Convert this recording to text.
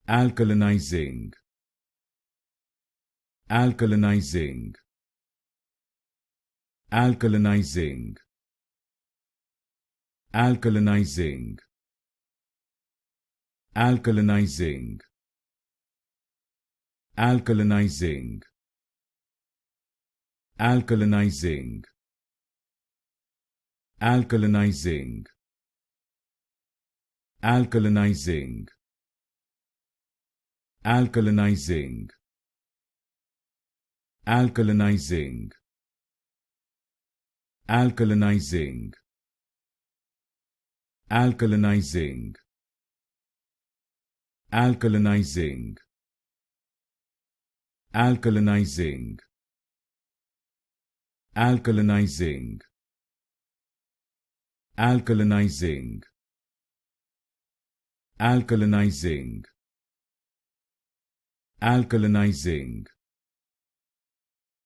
Alkalinizing. Alkalinizing. Alkalinizing. Alkalinizing. Alkalinizing. Alkalinizing. Alkalinizing. Alkalinizing. Alkalinizing. Alkalinizing. Alkalinizing. Alkalinizing. Alkalinizing. Alkalinizing. Alkalinizing. Alkalinizing. Alkalinizing. Alkalinizing. Alkalinizing.